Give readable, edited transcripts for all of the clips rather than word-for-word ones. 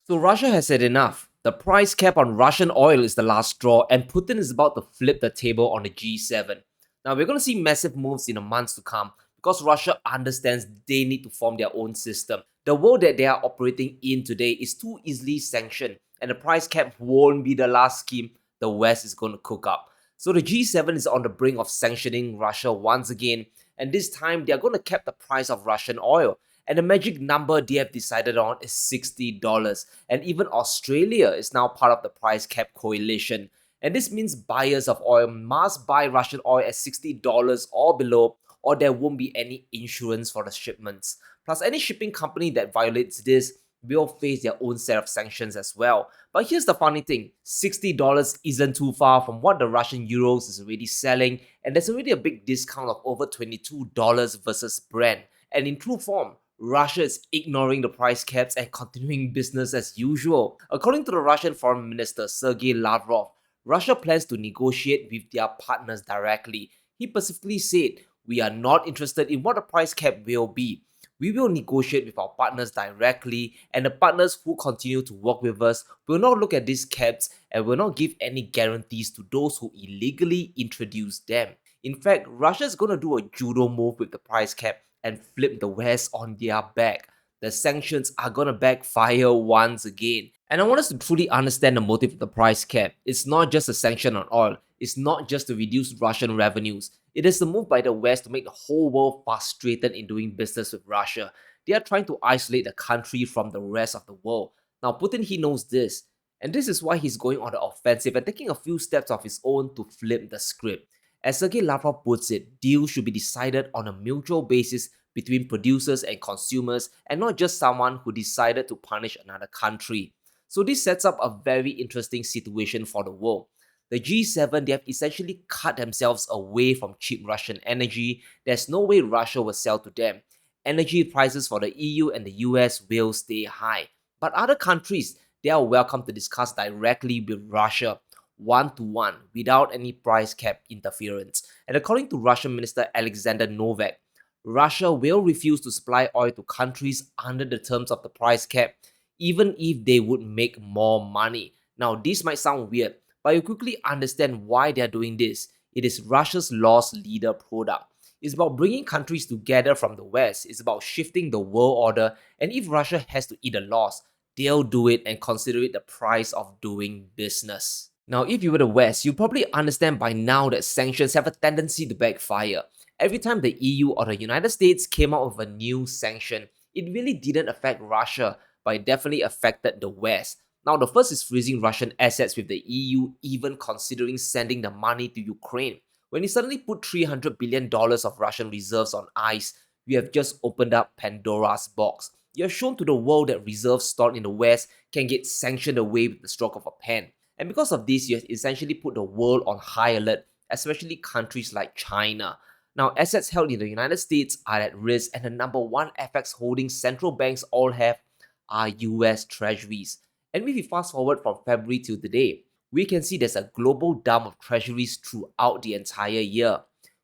So Russia has said enough. The price cap on Russian oil is the last straw, and Putin is about to flip the table on the G7. Now we're going to see massive moves in the months to come because Russia understands they need to form their own system. The world that they are operating in today is too easily sanctioned, and the price cap won't be the last scheme the West is going to cook up. So the G7 is on the brink of sanctioning Russia once again, and this time they are going to cap the price of Russian oil. And the magic number they have decided on is $60. And even Australia is now part of the price cap coalition. And this means buyers of oil must buy Russian oil at $60 or below, or there won't be any insurance for the shipments. Plus, any shipping company that violates this will face their own set of sanctions as well. But here's the funny thing, $60 isn't too far from what the Russian euros is already selling, and there's already a big discount of over $22 versus Brent. And in true form, Russia is ignoring the price caps and continuing business as usual. According to the Russian Foreign Minister Sergei Lavrov, Russia plans to negotiate with their partners directly. He specifically said, "We are not interested in what the price cap will be. We will negotiate with our partners directly, and the partners who continue to work with us will not look at these caps and will not give any guarantees to those who illegally introduce them." In fact, Russia is going to do a judo move with the price cap and flip the West on their back. The sanctions are gonna backfire once again. And I want us to truly understand the motive of the price cap. It's not just a sanction on oil, it's not just to reduce Russian revenues. It is a move by the West to make the whole world frustrated in doing business with Russia. They are trying to isolate the country from the rest of the world. Now, Putin, he knows this, and this is why he's going on the offensive and taking a few steps of his own to flip the script. As Sergei Lavrov puts it, deals should be decided on a mutual basis between producers and consumers and not just someone who decided to punish another country. So this sets up a very interesting situation for the world. The G7, they have essentially cut themselves away from cheap Russian energy. There's no way Russia will sell to them. Energy prices for the EU and the US will stay high. But other countries, they are welcome to discuss directly with Russia one-to-one without any price cap interference. And according to Russian Minister Alexander Novak, Russia will refuse to supply oil to countries under the terms of the price cap, even if they would make more money. Now, this might sound weird, but you quickly understand why they are doing this. It is Russia's loss leader product. It's about bringing countries together from the West. It's about shifting the world order, and if Russia has to eat a loss, they'll do it and consider it the price of doing business. Now, if you were the West, you probably understand by now that sanctions have a tendency to backfire. Every time the EU or the United States came out with a new sanction, it really didn't affect Russia, but it definitely affected the West. Now, the first is freezing Russian assets, with the EU even considering sending the money to Ukraine. When you suddenly put $300 billion of Russian reserves on ice, you have just opened up Pandora's box. You have shown to the world that reserves stored in the West can get sanctioned away with the stroke of a pen. And because of this, you have essentially put the world on high alert, especially countries like China. Now, assets held in the United States are at risk, and the number one FX holding central banks all have are US treasuries. And if we fast forward from February till today, we can see there's a global dump of treasuries throughout the entire year.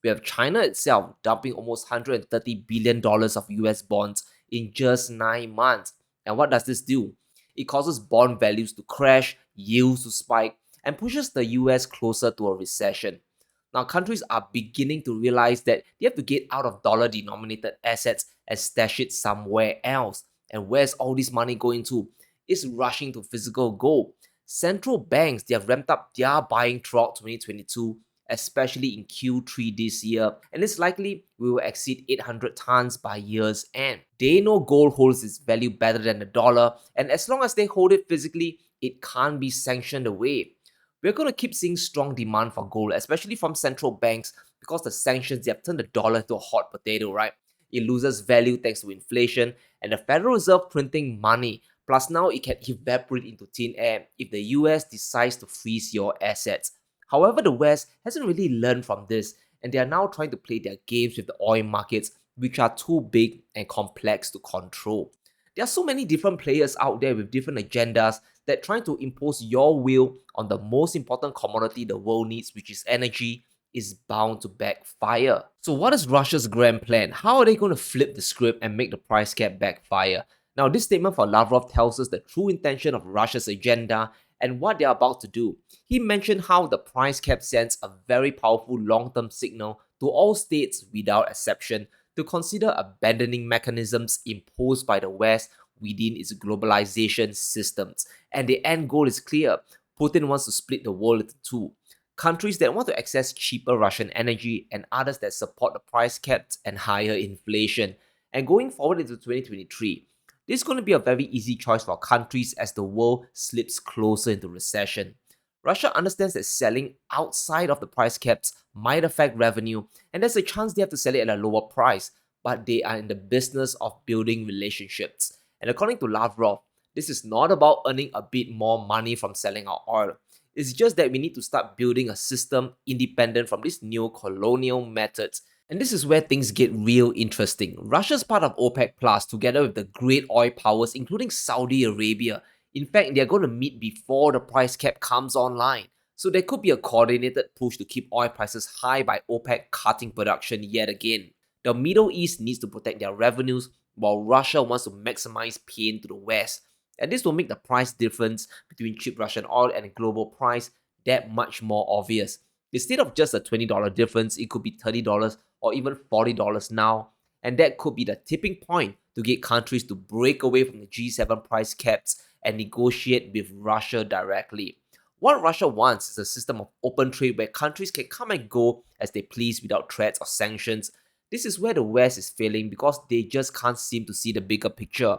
We have China itself dumping almost $130 billion of US bonds in just 9 months. And what does this do? It causes bond values to crash, yields to spike, and pushes the US closer to a recession. Now, countries are beginning to realize that they have to get out of dollar-denominated assets and stash it somewhere else. And where's all this money going to? It's rushing to physical gold. Central banks, they have ramped up their buying throughout 2022, especially in Q3 this year, and it's likely we will exceed 800 tons by year's end. They know gold holds its value better than the dollar, and as long as they hold it physically, it can't be sanctioned away. We're going to keep seeing strong demand for gold, especially from central banks, because the sanctions, they have turned the dollar into a hot potato, right? It loses value thanks to inflation and the Federal Reserve printing money. Plus, now it can evaporate into thin air if the US decides to freeze your assets. However, the West hasn't really learned from this, and they are now trying to play their games with the oil markets, which are too big and complex to control. There are so many different players out there with different agendas that trying to impose your will on the most important commodity the world needs, which is energy, is bound to backfire. So what is Russia's grand plan? How are they going to flip the script and make the price cap backfire? Now, this statement from Lavrov tells us the true intention of Russia's agenda and what they're about to do. He mentioned how the price cap sends a very powerful long-term signal to all states without exception to consider abandoning mechanisms imposed by the West within its globalization systems. And the end goal is clear. Putin wants to split the world into two. Countries that want to access cheaper Russian energy and others that support the price caps and higher inflation. And going forward into 2023, this is going to be a very easy choice for countries as the world slips closer into recession. Russia understands that selling outside of the price caps might affect revenue, and there's a chance they have to sell it at a lower price, but they are in the business of building relationships. And according to Lavrov, this is not about earning a bit more money from selling our oil. It's just that we need to start building a system independent from these new colonial methods. And this is where things get real interesting. Russia's part of OPEC Plus together with the great oil powers, including Saudi Arabia. In fact, they're going to meet before the price cap comes online. So there could be a coordinated push to keep oil prices high by OPEC cutting production yet again. The Middle East needs to protect their revenues, while Russia wants to maximize pain to the West. And this will make the price difference between cheap Russian oil and global price that much more obvious. Instead of just a $20 difference, it could be $30 or even $40 now. And that could be the tipping point to get countries to break away from the G7 price caps and negotiate with Russia directly. What Russia wants is a system of open trade where countries can come and go as they please without threats or sanctions. This is where the West is failing because they just can't seem to see the bigger picture.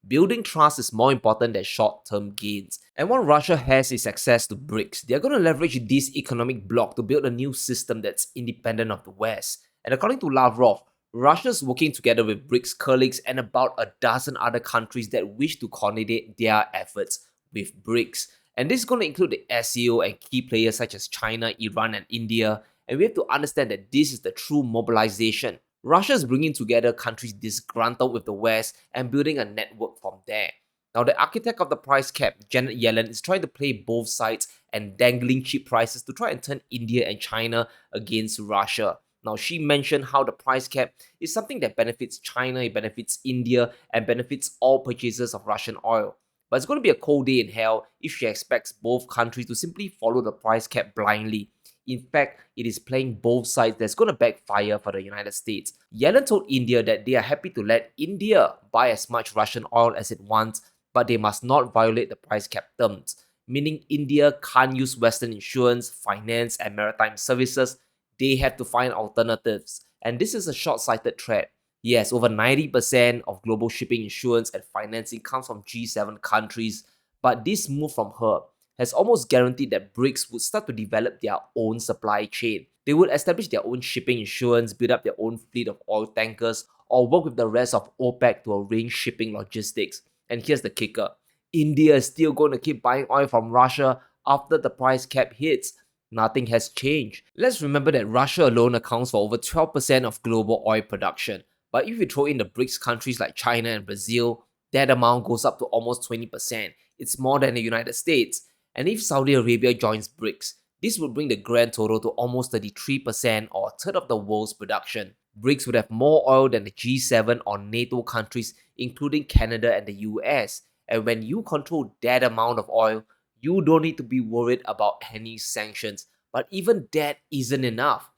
Building trust is more important than short-term gains. And what Russia has is access to BRICS. They're going to leverage this economic bloc to build a new system that's independent of the West. And according to Lavrov, Russia's working together with BRICS colleagues and about a dozen other countries that wish to coordinate their efforts with BRICS. And this is going to include the SEO and key players such as China, Iran, and India. And we have to understand that this is the true mobilization. Russia is bringing together countries disgruntled with the West and building a network from there. Now, the architect of the price cap, Janet Yellen, is trying to play both sides and dangling cheap prices to try and turn India and China against Russia. Now, she mentioned how the price cap is something that benefits China, it benefits India, and benefits all purchasers of Russian oil. But it's going to be a cold day in hell if she expects both countries to simply follow the price cap blindly. In fact, it is playing both sides that's going to backfire for the United States. Yellen told India that they are happy to let India buy as much Russian oil as it wants, but they must not violate the price cap terms, meaning India can't use Western insurance, finance, and maritime services. They have to find alternatives. And this is a short-sighted threat. Yes, over 90% of global shipping insurance and financing comes from G7 countries, but this move from her has almost guaranteed that BRICS would start to develop their own supply chain. They would establish their own shipping insurance, build up their own fleet of oil tankers, or work with the rest of OPEC to arrange shipping logistics. And here's the kicker. India is still going to keep buying oil from Russia after the price cap hits. Nothing has changed. Let's remember that Russia alone accounts for over 12% of global oil production. But if you throw in the BRICS countries like China and Brazil, that amount goes up to almost 20%. It's more than the United States. And if Saudi Arabia joins BRICS, this would bring the grand total to almost 33% or a third of the world's production. BRICS would have more oil than the G7 or NATO countries, including Canada and the US. And when you control that amount of oil, you don't need to be worried about any sanctions. But even that isn't enough.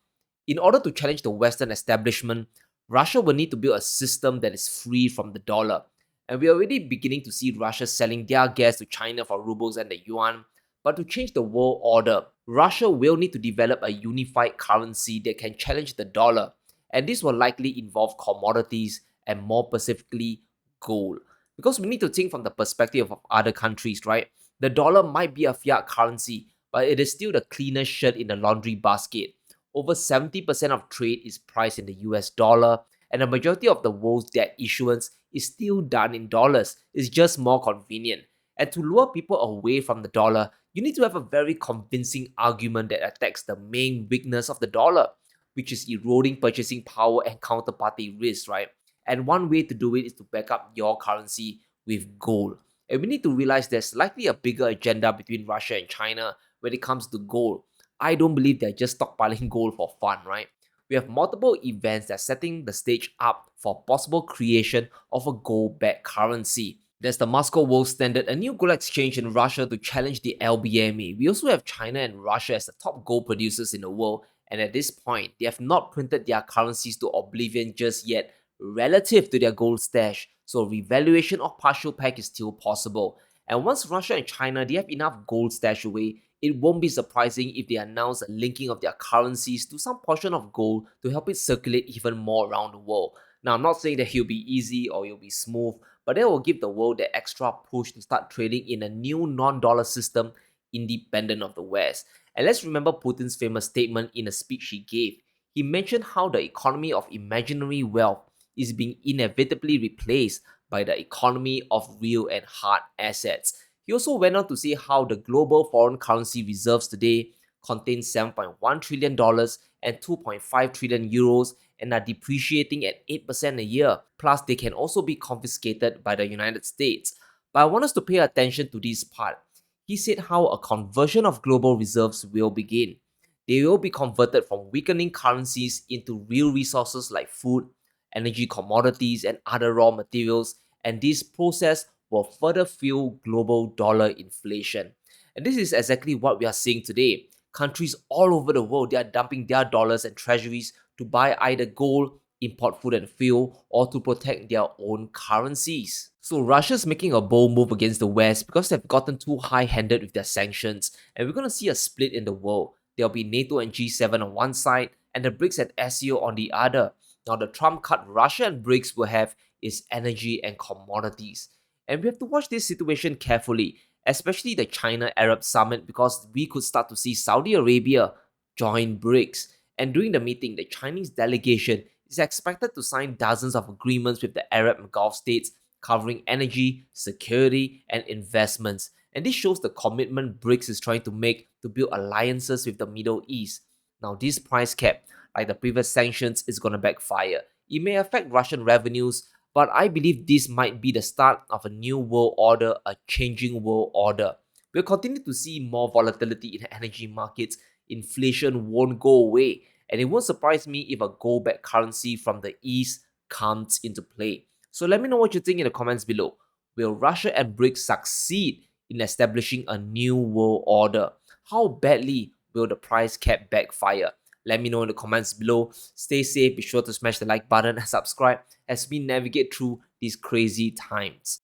In order to challenge the Western establishment, Russia will need to build a system that is free from the dollar. And we're already beginning to see Russia selling their gas to China for rubles and the yuan. But to change the world order, Russia will need to develop a unified currency that can challenge the dollar. And this will likely involve commodities and more specifically gold. Because we need to think from the perspective of other countries, right? The dollar might be a fiat currency, but it is still the cleanest shirt in the laundry basket. Over 70% of trade is priced in the US dollar, and the majority of the world's debt issuance is still done in dollars. It's just more convenient. And to lure people away from the dollar, you need to have a very convincing argument that attacks the main weakness of the dollar, which is eroding purchasing power and counterparty risk, right? And one way to do it is to back up your currency with gold. And we need to realize there's likely a bigger agenda between Russia and China when it comes to gold. I don't believe they're just stockpiling gold for fun, right? We have multiple events that are setting the stage up for possible creation of a gold-backed currency. There's the Moscow World Standard, a new gold exchange in Russia to challenge the LBMA. We also have China and Russia as the top gold producers in the world, and at this point, they have not printed their currencies to oblivion just yet relative to their gold stash, so revaluation of partial peg is still possible. And once Russia and China they have enough gold stashed away, it won't be surprising if they announce a linking of their currencies to some portion of gold to help it circulate even more around the world. Now, I'm not saying that it'll be easy or it'll be smooth, but that will give the world that extra push to start trading in a new non-dollar system independent of the West. And let's remember Putin's famous statement in a speech he gave. He mentioned how the economy of imaginary wealth is being inevitably replaced by the economy of real and hard assets. He also went on to say how the global foreign currency reserves today contain $7.1 trillion and 2.5 trillion euros and are depreciating at 8% a year. Plus, they can also be confiscated by the United States. But I want us to pay attention to this part. He said how a conversion of global reserves will begin. They will be converted from weakening currencies into real resources like food, energy commodities, and other raw materials, and this process will further fuel global dollar inflation. And this is exactly what we are seeing today. Countries all over the world, they are dumping their dollars and treasuries to buy either gold, import food and fuel, or to protect their own currencies. So Russia's making a bold move against the West because they've gotten too high-handed with their sanctions, and we're going to see a split in the world. There'll be NATO and G7 on one side, and the BRICS and SEO on the other. Now, the trump card Russia and BRICS will have is energy and commodities. And we have to watch this situation carefully, especially the China Arab Summit, because we could start to see Saudi Arabia join BRICS. And during the meeting, the Chinese delegation is expected to sign dozens of agreements with the Arab and Gulf states covering energy, security, and investments. And this shows the commitment BRICS is trying to make to build alliances with the Middle East. Now, this price cap, like the previous sanctions, is going to backfire. It may affect Russian revenues, but I believe this might be the start of a new world order, a changing world order. We'll continue to see more volatility in energy markets. Inflation won't go away, and it won't surprise me if a gold-backed currency from the East comes into play. So let me know what you think in the comments below. Will Russia and BRICS succeed in establishing a new world order? How badly will the price cap backfire? Let me know in the comments below. Stay safe, be sure to smash the like button and subscribe as we navigate through these crazy times.